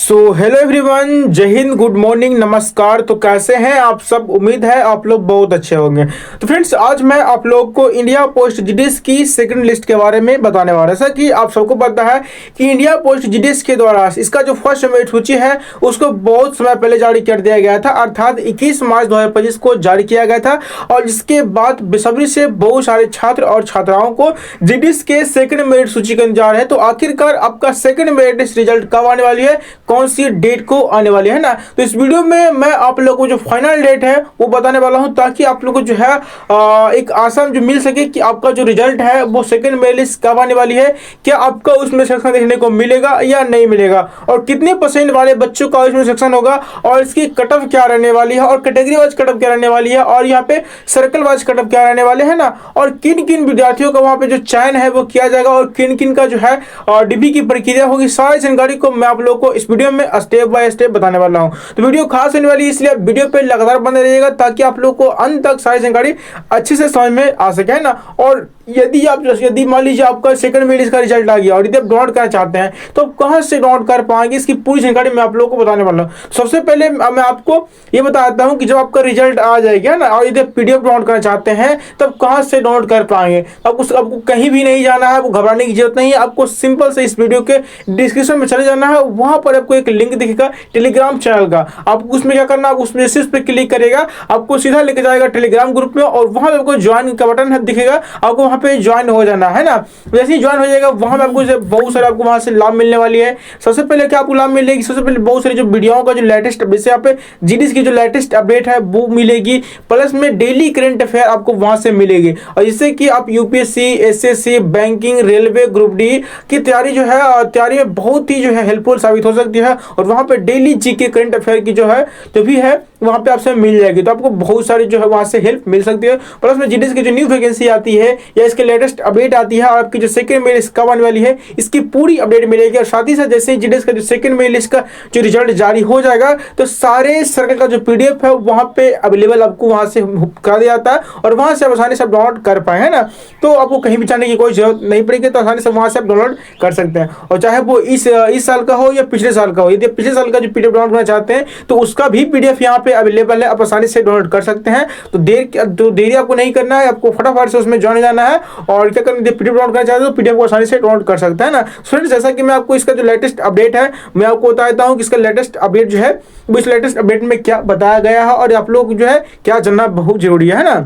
Hello everyone, जय Hind, good morning, नमस्कार। तो कैसे हैं आप सब? उम्मीद है आप लोग बहुत अच्छे होंगे। तो फ्रेंड्स, आज मैं आप लोग को इंडिया पोस्ट जीडीएस की सेकंड लिस्ट के बारे में बताने वाला है। जैसा कि आप सबको पता है कि इंडिया पोस्ट जीडीएस के द्वारा इसका जो फर्स्ट मेरिट सूची है उसको बहुत समय पहले जारी कर दिया गया था, अर्थात 21 मार्च 2025 को जारी किया गया था। और जिसके बाद बेसब्री से बहुत सारे छात्र और छात्राओं को जीडीएस के सेकंड मेरिट सूची का इंतजार है। तो आखिरकार आपका सेकंड मेरिट लिस्ट रिजल्ट कब आने वाली है, कौन सी डेट को आने वाली है ना। तो इस वीडियो में मैं आप लोगों को जो फाइनल डेट है वो बताने वाला हूं, ताकि आप लोगों को जो है एक आसान जो मिल सके कि आपका जो रिजल्ट है वो सेकंड मेरिट लिस्ट कब आने वाली है, क्या आपका उसमें सेक्शन देखने को मिलेगा या नहीं मिलेगा, और कितने परसेंट वाले बच्चों का उसमें सेक्शन होगा, और इसकी कट ऑफ क्या रहने वाली है, और कैटेगरी वाइज कट ऑफ क्या रहने वाली है, और यहाँ पे सर्कल वाइज कट ऑफ क्या रहने वाले है ना, और किन किन विद्यार्थियों का वहां पे जो चयन है वो किया जाएगा, और किन किन का जो है डीबी की प्रक्रिया होगी। सारी जानकारी को मैं आप लोगों को इस वीडियो में स्टेप बाय स्टेप बताने वाला हूं। तो वीडियो खास होने वाली है, इसलिए वीडियो पे लगातार बने रहिएगा, ताकि आप लोग को अंत तक सारी जानकारी अच्छे से समझ में आ सके, है ना। और यदि मान लीजिए आपका सेकंड मेरिट का रिजल्ट आ गया और यदि आप डाउनलोड करना चाहते हैं तो आप कहां से डाउनलोड कर पाएंगे, इसकी पूरी जानकारी मैं आप लोगों को बताने वाला हूं। सबसे पहले मैं आपको ये बताता हूं कि जब आपका रिजल्ट आ जाएगा ना, और यदि आप पीडीएफ डाउनलोड करना चाहते हैं तब कहां से डाउनलोड कर पाएंगे। आपको कहीं भी नहीं जाना है, आपको घबराने की जरूरत नहीं है। आपको सिंपल से इस वीडियो के डिस्क्रिप्शन में चले जाना है, वहां पर आपको एक लिंक दिखेगा टेलीग्राम चैनल का। आपको उसमें क्या करना है, उसमें सिर्फ पे क्लिक करेगा, आपको सीधा लेके जाएगा टेलीग्राम ग्रुप में, और वहां पे आपको ज्वाइन का बटन दिखेगा, आपको वहां पे ज्वाइन हो जाना है ना। जैसे ही ज्वाइन हो जाएगा वहां पे आपको बहुत सारे आपको वहां से लाभ मिलने वाली है। सबसे पहले क्या आपको लाभ मिलेगी, सबसे पहले बहुत सारी जो वीडियो का जो लेटेस्ट, जैसे यहाँ पे जीडीएस की जो लेटेस्ट अपडेट है वो मिलेगी, प्लस में डेली करंट अफेयर आपको वहां से मिलेगी। और जिससे कि आप UPSC, SSC, banking, railway, group D की तैयारी जो है तैयारी में बहुत ही जो है हेल्पफुल साबित हो सकती है। और वहां पे डेली जीके करंट अफेयर की जो है जो भी है वहां पे आपसे मिल जाएगी, तो आपको बहुत सारी जो है वहां से हेल्प मिल सकती है। प्लस में जीडीएस की जो न्यू वैकेंसी आती है या इसके लेटेस्ट अपडेट आती है, और आपकी जो सेकंड मेरिट लिस्ट कब आने वाली है इसकी पूरी अपडेट मिलेगी। और साथ ही साथ जैसे ही जीडीएस का जो सेकंड मेरिट लिस्ट का जो रिजल्ट जारी हो जाएगा तो सारे सर्कल का जो पीडीएफ है वहां पे अवेलेबल आपको वहां से कर दिया जाता है, और वहां से आप आसानी से डाउनलोड कर पाए, है ना। तो आपको कहीं भी जाने की कोई जरूरत नहीं पड़ेगी, तो आसानी से वहां से आप डाउनलोड कर सकते हैं। और चाहे वो इस साल का हो या पिछले साल का हो, यदि पिछले साल का जो पीडीएफ डाउनलोड करना चाहते हैं तो उसका भी पीडीएफ यहाँ पे अवेलेबल है, आप आसानी से डाउनलोड कर सकते हैं। तो देरी आपको नहीं करना है, आपको फटाफट से उसमें ज्वाइन जाना है, और क्या करना है, पीडीएफ डाउनलोड करना चाहते हैं तो पीडीएफ को आसानी से डाउनलोड कर सकते हैं ना। फ्रेंड्स, जैसा कि मैं आपको इसका जो लेटेस्ट अपडेट है मैं आपको बता देता हूँ कि इसका लेटेस्ट अपडेट जो है वो इस लेटेस्ट अपडेट में क्या बताया गया है, और आप लोग जो है क्या जानना बहुत जरूरी है ना।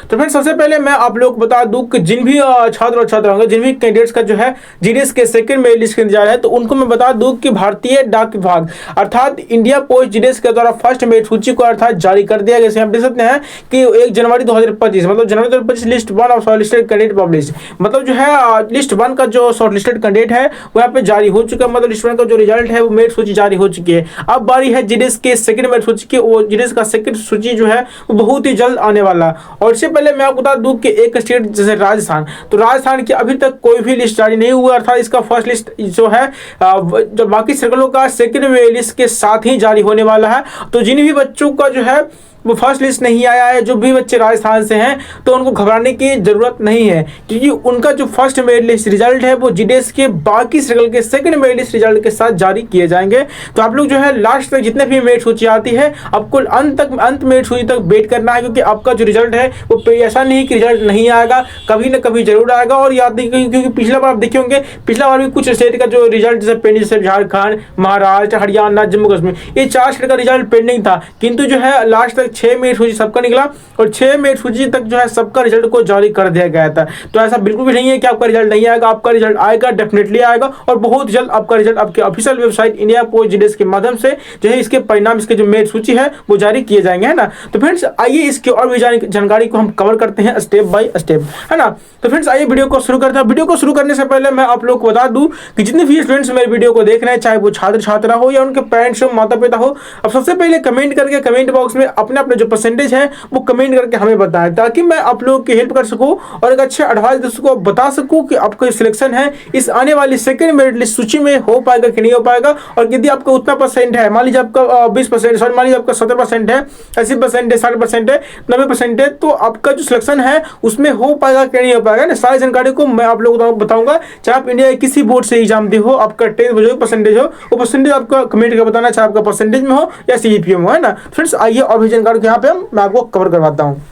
तो फ्रेंड्स, सबसे पहले मैं आप लोग को बता दूं कि जिन भी छात्र और छात्रा होंगे, जिन भी कैंडिडेट्स का जो है जीडीएस के सेकंड मेरिट लिस्ट का इंतजार है, तो उनको मैं बता दूं कि भारतीय डाक विभाग अर्थात इंडिया पोस्ट जीडीएस के द्वारा फर्स्ट मेरिट सूची को अर्थात जारी कर दिया गया। हम देख सकते हैं कि 1 जनवरी 2025 मतलब जनवरी 2025 list 1 of shortlisted candidate publish, मतलब जो है लिस्ट 1 का जो शॉर्टलिस्टेड कैंडिडेट है वो यहाँ पे जारी हो चुका है। मतलब लिस्ट 1 का जो रिजल्ट है वो मेरिट सूची जारी हो चुकी है। अब बारी है जीडीएस के सेकंड मेरिट सूची की। वो जीडीएस का सेकंड सूची जो है वो बहुत ही जल्द आने वाला है। और इससे पहले मैं आपको बता दूं कि एक स्टेट जैसे राजस्थान, तो राजस्थान की अभी तक कोई भी लिस्ट जारी नहीं हुआ, अर्थात इसका फर्स्ट लिस्ट जो है जो बाकी सर्कलों का सेकंड मेरिट लिस्ट के साथ ही जारी होने वाला है। तो जिन भी बच्चों का जो है वो फर्स्ट लिस्ट नहीं आया है, जो भी बच्चे राजस्थान से हैं, तो उनको घबराने की जरूरत नहीं है, क्योंकि उनका जो फर्स्ट मेरिट लिस्ट रिजल्ट है वो जीडीएस के बाकी सर्कल के सेकंड मेरिट लिस्ट रिजल्ट के साथ जारी किए जाएंगे। तो आप लोग जो है लास्ट तक जितने भी मेरिट सूची आती है आपको अंत मेरिट सूची तक वेट करना है, क्योंकि आपका जो रिजल्ट है वो ऐसा नहीं कि रिजल्ट नहीं आएगा, कभी ना कभी जरूर आएगा। और याद नहीं, क्योंकि पिछला बार आप देखे होंगे, पिछला बार भी कुछ स्टेट का जो रिजल्ट जैसे पेंडिंग, जैसे झारखंड, महाराष्ट्र, हरियाणा, जम्मू कश्मीर, ये 4 स्टेट का रिजल्ट पेंडिंग था, किंतु जो है लास्ट तक 6 मेरिट सूची सबका निकला, और 6 मेरिट सूची तक जो है सबका रिजल्ट को जारी कर दिया गया था। तो ऐसा बिल्कुल भी नहीं है कि आपका रिजल्ट नहीं आएगा, आपका रिजल्ट आएगा, डेफिनेटली आएगा, और बहुत जल्द आपका रिजल्ट आपके official website India post GDS के माध्यम से जो है इसके परिणाम, इसके जो मेरिट सूची है वो जारी किए जाएंगे, है ना। तो फ्रेंड्स, आइए इसकी और भी जानकारी को हम कवर करते हैं स्टेप बाय स्टेप, है ना। तो फ्रेंड्स, आइए वीडियो को शुरू करते हैं। वीडियो को शुरू करने से पहले मैं आप लोग को बता दूं कि जितने भी स्टूडेंट्स मेरे वीडियो को देख रहे हैं, चाहे वो छात्र छात्रा हो या उनके पेरेंट्स हो, माता पिता हो, अब सबसे पहले कमेंट करके कमेंट बॉक्स में अपने ना अपने जो परसेंटेज है वो कमेंट करके हमें बताएं, ताकि मैं आप लोगों की हेल्प कर सकूं और एक अच्छा एडवाइस दे सकूं, बता सकूं कि आपका सिलेक्शन है इस आने वाली सेकंड मेरिट लिस्ट सूची में हो पाएगा कि नहीं हो पाएगा। और यदि आपका उतना परसेंट है, मान लीजिए आपका 20%, सॉरी मान लीजिए आपका 70% है, 80% है, 60% है, 90% है, तो आपका जो सिलेक्शन है उसमें हो पाएगा कि नहीं हो पाएगा ना, सारी जानकारी को मैं आप लोगों को बताऊंगा। चाहे आप इंडिया के किसी बोर्ड से एग्जाम दे हो, आपका 10th में जो परसेंटेज हो वो परसेंटेज आपका कमेंट करके बताना, चाहे आपका परसेंटेज में हो या सीजीपीए में हो, है ना। फ्रेंड्स आइए और भी जानकारी यहाँ पे मैं आपको कवर करवाता हूँ।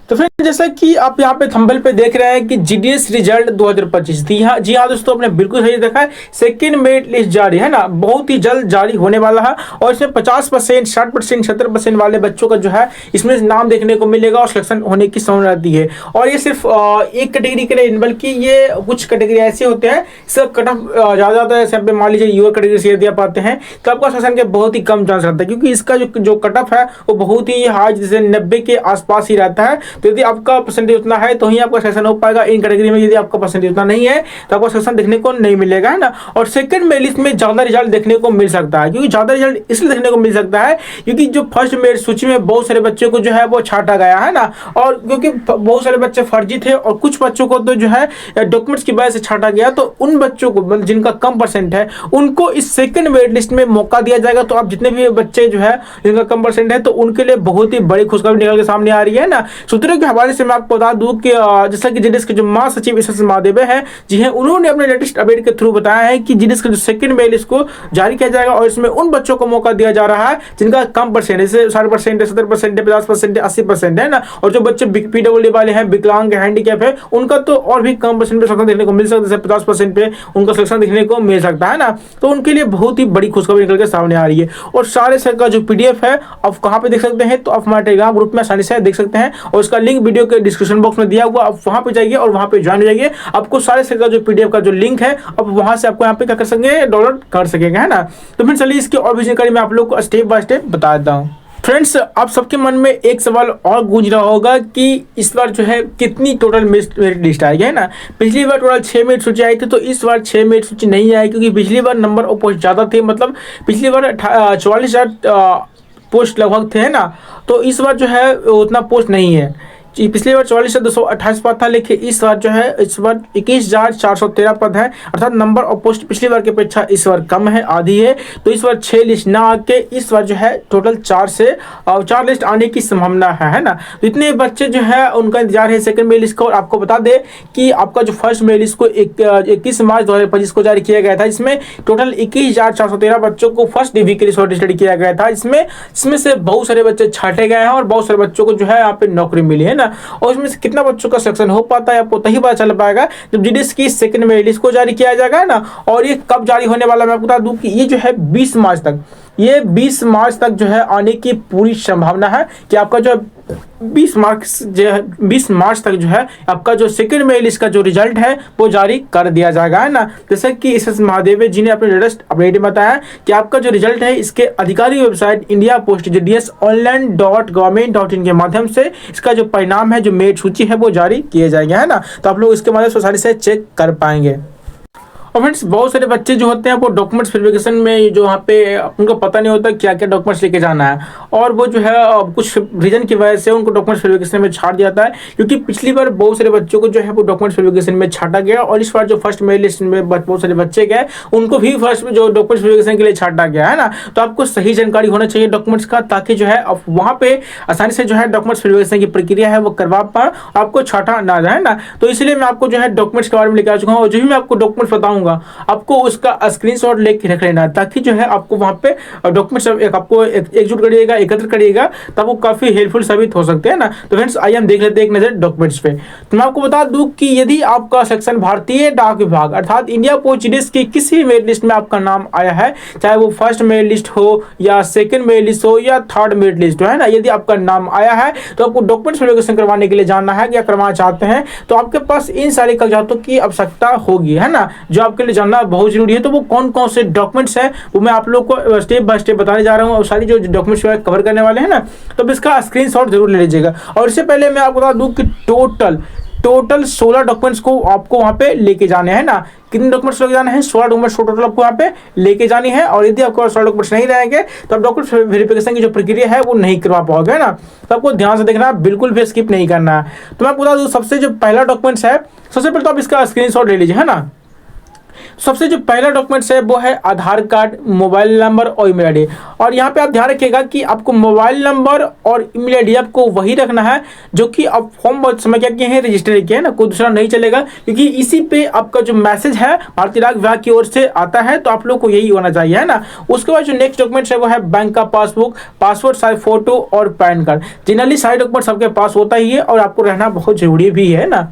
तो फिर जैसा कि आप यहाँ पे थंबनेल पे देख रहे हैं कि जीडीएस रिजल्ट 2025, जी हाँ दोस्तों, आपने बिल्कुल सही देखा है, सेकंड मेरिट लिस्ट जारी है ना, बहुत ही जल्द जारी होने वाला है। और इसमें 50%, 60%, 70% वाले बच्चों का जो है इसमें नाम देखने को मिलेगा और सिलेक्शन होने की संभावना रहती है। और ये सिर्फ एक कैटेगरी के लिए, बल्कि ये कुछ कैटेगरी ऐसे होते हैं इसका कट ऑफ ज़्यादा होता है। जैसे पे मान लीजिए युवा कैटेगरी से यदि आप आते हैं तो आपका सिलेक्शन के बहुत ही कम चांस रहता है, क्योंकि इसका जो कट ऑफ है वो बहुत ही हाई, जैसे 90 के आसपास ही रहता है। तो यदि आपका परसेंटेज उतना है तो ही आपका सेशन हो पाएगा इन कैटेगरी में। यदि आपका परसेंटेज उतना नहीं है तो आपको सेशन देखने को नहीं मिलेगा, है ना। और सेकंड मेरिट लिस्ट में ज्यादा रिजल्ट देखने को मिल सकता है, क्योंकि ज्यादा रिजल्ट इसलिए देखने को मिल सकता है क्योंकि जो फर्स्ट मेरिट सूची में बहुत सारे बच्चों को जो है वो छांटा गया, है ना। और क्योंकि बहुत सारे बच्चे फर्जी थे और कुछ बच्चों को तो जो है डॉक्यूमेंट्स की वजह से छांटा गया, तो उन बच्चों को जिनका कम परसेंट है उनको इस सेकंड मेरिट लिस्ट में मौका दिया जाएगा। तो आप जितने भी बच्चे जो है जिनका कम परसेंट है तो उनके लिए बहुत ही बड़ी खुशखबरी निकल के सामने आ रही है ना। सूत्रों के हवाले से मैं आपको बता दूं कि जैसा कि जीडीएस के जो महासचिव एस महादेव है, जी हैं, उन्होंने अपने लेटेस्ट अपडेट के थ्रू बताया है कि जीडीएस का जो सेकंड मेरिट लिस्ट को जारी किया जाएगा और इसमें उन बच्चों को मौका दिया जा रहा है जिनका कम परसेंट है, जैसे 60%, 70%, 50%, 80% है ना। और जो बच्चे पीडब्ल्यूडी वाले हैं, विकलांग, हैंडीकैप है, उनका तो और भी कम परसेंट पे सिलेक्शन देखने को मिल सकता है, जैसे 50% पे उनका सिलेक्शन देखने को मिल सकता है ना। तो उनके लिए बहुत ही बड़ी खुशखबरी निकल के सामने आ रही है। और सारे सर का जो पीडीएफ है आप कहाँ पे देख सकते हैं, तो आप हमारे टेलीग्राम ग्रुप में आसानी से देख सकते हैं और उसका लिंक वीडियो के डिस्क्रिप्शन बॉक्स में दिया हुआ, आप वहां पे जाइए और वहां पे ज्वाइन हो जाइए। आपको सारे सर का जो पीडीएफ का जो लिंक है आप वहां से आपको यहाँ पे क्या कर सकेंगे, डाउनलोड कर सकेंगे, है ना। तो फिर चलिए इसकी और भी जानकारी मैं आप लोग को स्टेप बाय स्टेप बता देता हूँ। फ्रेंड्स आप सबके मन में एक सवाल और गूंज रहा होगा कि इस बार जो है कितनी टोटल मेरिट लिस्ट आएगी, है ना। पिछली बार टोटल 6 मेरिट सूची आई थी, तो इस बार 6 मेरिट सूची नहीं आई, क्योंकि पिछली बार नंबर ऑफ पोस्ट ज़्यादा थे, मतलब पिछली बार 44,000 पोस्ट लगभग थे, है ना। तो इस बार जो है उतना पोस्ट नहीं है। पिछली बार 44,228 पद था, लेकिन इस बार जो है इस बार 21,413 पद है, अर्थात नंबर ऑफ पोस्ट पिछली बार की अपेक्षा इस बार कम है, आधी है। तो इस बार 6 लिस्ट ना आके इस बार जो है टोटल 4 लिस्ट आने की संभावना है ना। तो इतने बच्चे जो है उनका इंतजार है सेकंड मेरिट लिस्ट का। और आपको बता दें कि आपका जो फर्स्ट मेरिट लिस्ट को 21 मार्च 2025 को जारी किया गया था, इसमें टोटल 21,413 बच्चों को फर्स्ट डिवी के लिए शॉर्टलिस्टेड किया गया था। इसमें से बहुत सारे बच्चे छांटे गए हैं और बहुत सारे बच्चों को जो है यहाँ पे नौकरी मिली है ना। और इसमें से कितना बच्चों का सिलेक्शन हो पाता है आपको तभी पता चल पाएगा जब जीडीएस की सेकंड मेरिट लिस्ट को जारी किया जाएगा ना। और ये कब जारी होने वाला मैं आपको बता दूं कि ये जो है 20 मार्च तक, ये 20 मार्च तक जो है आने की पूरी संभावना है कि आपका जो 20 मार्च तक जो है आपका जो सेकंड मेरिट लिस्ट का जो रिजल्ट है वो जारी कर दिया जाएगा, है ना। जैसे कि एस महादेव जी ने अपने लेटेस्ट अपडेट में बताया कि आपका जो रिजल्ट है इसके आधिकारिक website India post GDS online.government.in के माध्यम से इसका जो परिणाम है, जो मेरिट सूची है वो जारी किए जाएंगे, है ना। तो आप लोग इसके माध्यम से आसानी से चेक कर पाएंगे। और फ्रेंड्स बहुत सारे बच्चे जो होते हैं वो डॉक्यूमेंट्स वेरिफिकेशन में जो वहाँ पे उनको पता नहीं होता क्या क्या डॉक्यूमेंट्स लेके जाना है, और वो जो है कुछ रीजन की वजह से उनको डॉक्यूमेंट्स वेरिफिकेशन में छाट जाता है। क्योंकि पिछली बार बहुत सारे बच्चों को जो है वो डॉक्यूमेंट्स वेरिफिकेशन में छाटा गया और इस बार जो फर्स्ट मेरिट लिस्ट में बहुत सारे बच्चे गए उनको भी फर्स्ट जो डॉक्यूमेंट्स वेरिफिकेशन के लिए छाटा गया, है ना। तो आपको सही जानकारी होना चाहिए डॉक्यूमेंट्स का, ताकि जो है आप वहाँ पे आसानी से जो है डॉक्यूमेंट्स वेरिफिकेशन की प्रक्रिया है वो करवा पाए, आपको छाटा ना जाए ना। तो इसलिए मैं आपको जो है डॉक्यूमेंट्स के बारे में लेकर आ चुका हूँ और जो भी मैं आपको डॉक्यूमेंट्स बताऊंगा आपको उसका स्क्रीनशॉट लेके रख लेना, ताकि जो है आपको वहां पे डॉक्यूमेंट्स आपको एकजुट करिएगा, एकत्र करिएगा, तब वो काफी हेल्पफुल साबित हो सकते हैं ना। तो फ्रेंड्स आइए हम देख लेते हैं एक नजर डॉक्यूमेंट्स पे। तो मैं आपको बता दूं कि यदि आपका सेक्शन भारतीय डाक विभाग अर्थात इंडिया पोस्ट जीडीएस की किसी मेरिट लिस्ट में आपका नाम आया है, चाहे वो फर्स्ट मेरिट लिस्ट हो या सेकंड मेरिट लिस्ट हो या थर्ड मेरिट लिस्ट हो, है ना। यदि आपका नाम आया है तो आपको डॉक्यूमेंट्स वेरिफिकेशन करवाने के लिए जाना है या करवाना चाहते हैं तो आपके पास इन सारे कागजातों की आवश्यकता होगी, है ना, जो आपके लिए जानना बहुत जरूरी है। तो वो कौन कौन से डॉक्यूमेंट्स हैं वो मैं आप लोग को स्टेप बाय स्टेप बताने जा रहा हूँ और सारी जो डॉक्यूमेंट्स कवर करने वाले हैं ना, तो इसका स्क्रीनशॉट जरूर ले लीजिएगा। और इससे पहले मैं आपको बता दूं कि टोटल 16 डॉक्यूमेंट्स को आपको वहां पे लेके जाने हैं ना। कितने डॉक्यूमेंट्स लेके जाने हैं, 16 डॉक्यूमेंट्स टोटल आपको यहाँ पे लेके जानी है। और यदि आपको 16 डॉक्यूमेंट्स नहीं रहेंगे तो आप डॉक्यूमेंट वेरिफिकेशन की जो प्रक्रिया है वो नहीं करवा पाओगे ना। तो आपको ध्यान से देखना है, बिल्कुल भी स्किप नहीं करना है। तो मैं आपको बता दूं, सबसे जो पहला डॉक्यूमेंट्स है, सबसे पहले तो आप इसका स्क्रीनशॉट ले लीजिए, है ना। सबसे जो पहला डॉक्यूमेंट्स है वो है आधार कार्ड, मोबाइल नंबर और ईमेल आईडी। और यहाँ पे आप ध्यान रखिएगा कि आपको मोबाइल नंबर और ईमेल आईडी आपको वही रखना है जो कि आप फॉर्म बहुत समय क्या किए हैं, रजिस्टर किए हैं ना, कोई दूसरा नहीं चलेगा, क्योंकि इसी पे आपका जो मैसेज है भारतीय डाक विभाग की ओर से आता है। तो आप लोग को यही होना चाहिए, है ना। उसके बाद जो नेक्स्ट डॉक्यूमेंट्स है वो है बैंक का पासबुक, पासपोर्ट साइज फोटो और पैन कार्ड। जनरली सारे डॉक्यूमेंट्स आपके पास होता ही है और आपको रहना बहुत जरूरी भी है ना।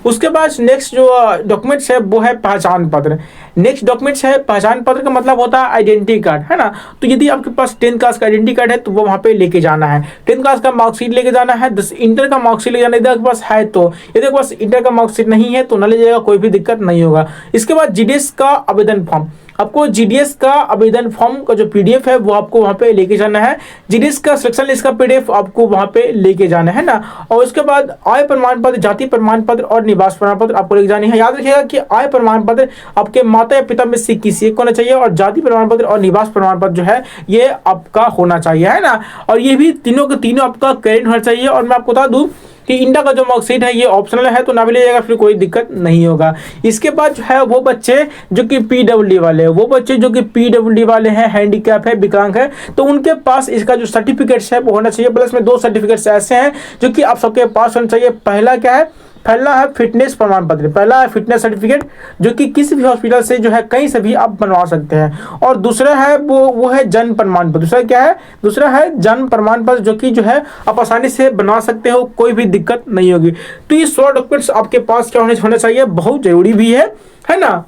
उसके बाद नेक्स्ट जो डॉक्यूमेंट्स है वो है पहचान पत्र। नेक्स्ट डॉक्यूमेंट्स है पहचान पत्र का मतलब होता है आइडेंटिटी कार्ड, है ना। तो यदि आपके पास 10th क्लास का आइडेंटिटी कार्ड है तो वो वहाँ पे लेके जाना है। 10th क्लास का मार्कशीट लेके जाना है, इंटर का मार्कशीट लेके जाना है, यदि आपके पास है तो। यदि आपके पास इंटर का मार्कशीट नहीं है तो न ले जाएगा, कोई भी दिक्कत नहीं होगा। इसके बाद जीडीएस का आवेदन फॉर्म, आपको जीडीएस का आवेदन फॉर्म का जो पीडीएफ है वो आपको वहाँ पे लेके जाना है। जीडीएस का सिलेक्शन लिस्ट का पीडीएफ आपको वहाँ पे लेके जाना है ना। और उसके बाद आय प्रमाण पत्र, जाति प्रमाण पत्र और निवास प्रमाण पत्र आपको लेके जानी है। याद रखिएगा कि आय प्रमाण पत्र आपके माता या पिता में से किसी एक होना चाहिए और जाति प्रमाण पत्र और निवास प्रमाण पत्र जो है ये आपका होना चाहिए, है ना। और ये भी तीनों के तीनों आपका करेंट होना चाहिए। और मैं आपको बता दूं कि इंडिया का जो मार्कशीट है ये ऑप्शनल है, तो ना भी लीजिएगा, फिर कोई दिक्कत नहीं होगा। इसके बाद जो है वो बच्चे जो कि पीडब्ल्यूडी वाले हैं, वो बच्चे जो कि पीडब्ल्यूडी वाले हैं, हैंडीकैप है, विकलांग है, तो उनके पास इसका जो सर्टिफिकेट्स है वो होना चाहिए। प्लस में 2 सर्टिफिकेट्स ऐसे हैं जो कि आप सबके पास होना चाहिए। पहला क्या है, पहला है फिटनेस प्रमाण पत्र, पहला है फिटनेस सर्टिफिकेट जो कि किसी भी हॉस्पिटल से जो है कहीं से भी आप बनवा सकते हैं। और दूसरा है वो है जन्म प्रमाण पत्र। दूसरा क्या है, दूसरा है जन्म प्रमाण पत्र जो कि जो है आप आसानी से बनवा सकते हो, कोई भी दिक्कत नहीं होगी। तो ये 100 डॉक्यूमेंट्स आपके पास क्या होने चाहिए, बहुत जरूरी भी है ना।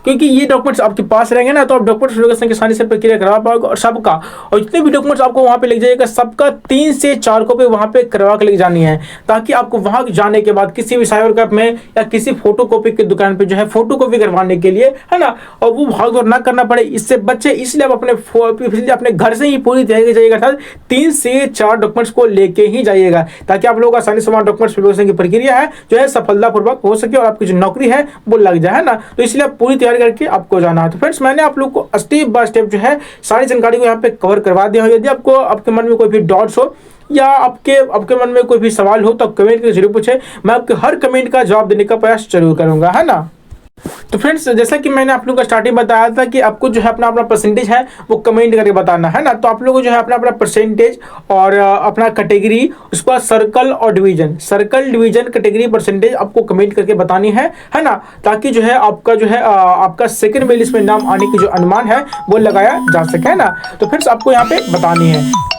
क्योंकि ये डॉक्यूमेंट्स आपके पास रहेंगे ना तो आप डॉक्यूमेंट्स वेरिफिकेशन की आसानी से प्रक्रिया करवा पाओगे। और सबका, और जितने भी डॉक्यूमेंट्स आपको वहाँ पे लेके जाइएगा सबका 3 से 4 कॉपी वहाँ पे करवा के लेके जानी है, ताकि आपको वहाँ जाने के बाद किसी भी साइबर कैफ में या किसी फोटो कॉपी की दुकान पे जो है फोटो कॉपी करवाने के लिए, है ना, और वो भाग दौड़ ना करना पड़े, इससे बच्चे। इसलिए आप अपने घर से ही पूरी तैयारी जाइएगा, अर्थात 3 से 4 डॉक्यूमेंट्स को लेके ही जाइएगा, ताकि आप लोगों का आसानी से डॉक्यूमेंट्स वेरिफिकेशन की प्रक्रिया है जो है सफलतापूर्वक हो सके और आपकी जो नौकरी है वो लग जाए, है ना। तो इसलिए आप पूरी तैयारी करके आपको जाना है। तो फ्रेंड्स, मैंने आप लोग को स्टेप बाय स्टेप जो है सारी जानकारी को यहाँ पे कवर करवा दिया हो। यदि आपको आपके मन में कोई भी डाउट्स हो या आपके मन में कोई भी सवाल हो तो कमेंट करके जरूर पूछे, मैं आपके हर कमेंट का जवाब देने का प्रयास जरूर करूंगा, है ना। तो फ्रेंड्स, जैसा कि मैंने आप लोगों को स्टार्टिंग बताया था कि आपको जो है अपना परसेंटेज है वो कमेंट करके बताना है ना। तो आप लोगों को जो है अपना परसेंटेज और अपना कैटेगरी, उसके बाद सर्कल और division, circle division category percentage आपको कमेंट करके बतानी है ना, ताकि जो है आपका जो है आपका सेकंड मेल लिस्ट में नाम आने की जो अनुमान है वो लगाया जा सके, है ना। तो फ्रेंड्स, आपको यहाँ पे बतानी है।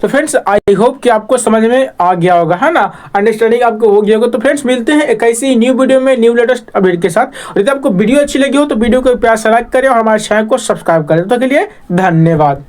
तो फ्रेंड्स, आई होप कि आपको समझ में आ गया होगा, है ना, अंडरस्टैंडिंग आपको हो गया होगा। तो फ्रेंड्स, मिलते हैं एक ऐसी न्यू वीडियो में न्यू लेटेस्ट अपडेट के साथ। और यदि आपको वीडियो अच्छी लगी हो तो वीडियो को प्यार से लाइक करें और हमारे चैनल को सब्सक्राइब करें। तो के लिए धन्यवाद।